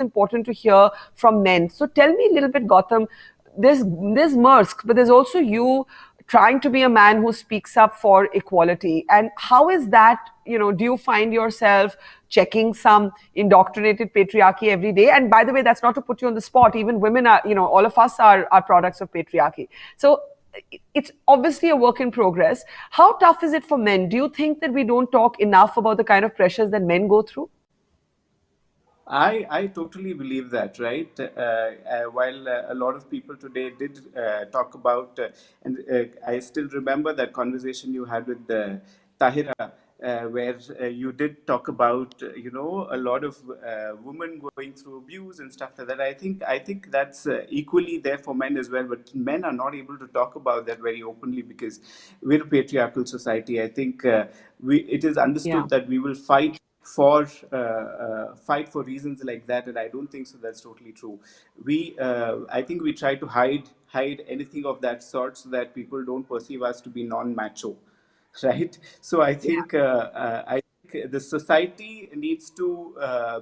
important to hear from men. So tell me a little bit, Gautam. There's Maersk, but there's also you trying to be a man who speaks up for equality. And how is that? Do you find yourself checking some indoctrinated patriarchy every day? And by the way, that's not to put you on the spot. Even women are, all of us are products of patriarchy. So it's obviously a work in progress. How tough is it for men? Do you think that we don't talk enough about the kind of pressures that men go through? I totally believe that, right? While a lot of people today did talk about, and I still remember that conversation you had with Tahira, where you did talk about, a lot of women going through abuse and stuff like that. I think that's equally there for men as well, but men are not able to talk about that very openly because we're a patriarchal society. I think it is Yeah. understood that we will fight for reasons like that, and I don't think so that's totally true. I think we try to hide anything of that sort so that people don't perceive us to be non-macho, right? So I Yeah. think I think the society needs to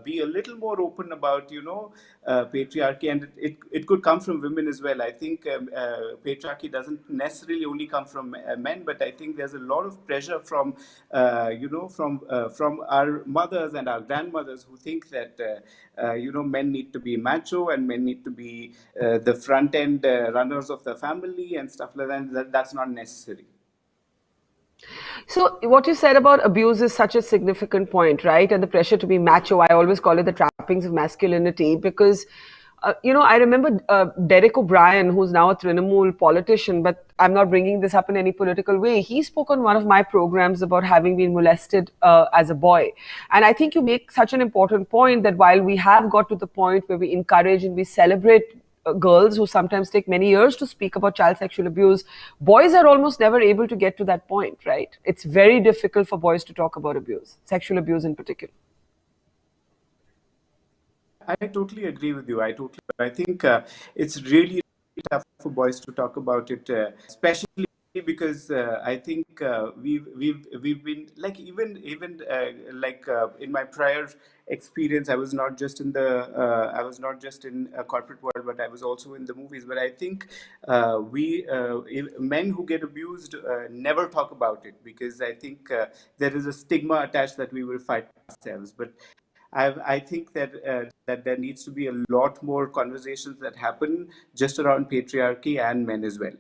be a little more open about patriarchy, and it could come from women as well. I think patriarchy doesn't necessarily only come from men, but I think there's a lot of pressure from from our mothers and our grandmothers who think that men need to be macho and men need to be the front end runners of the family and stuff like that. That's not necessary. So what you said about abuse is such a significant point, right? And the pressure to be macho, I always call it the trappings of masculinity because, I remember Derek O'Brien, who's now a Trinamool politician, but I'm not bringing this up in any political way. He spoke on one of my programs about having been molested as a boy. And I think you make such an important point that while we have got to the point where we encourage and we celebrate girls who sometimes take many years to speak about child sexual abuse, boys are almost never able to get to that point, right? It's very difficult for boys to talk about abuse, sexual abuse in particular. I totally agree with you. I think it's really tough for boys to talk about it, especially because I think we've been like even in my prior experience, I was not just in a corporate world, but I was also in the movies. But I think men who get abused never talk about it because I think there is a stigma attached that we will fight ourselves. But I think that there needs to be a lot more conversations that happen just around patriarchy and men as well.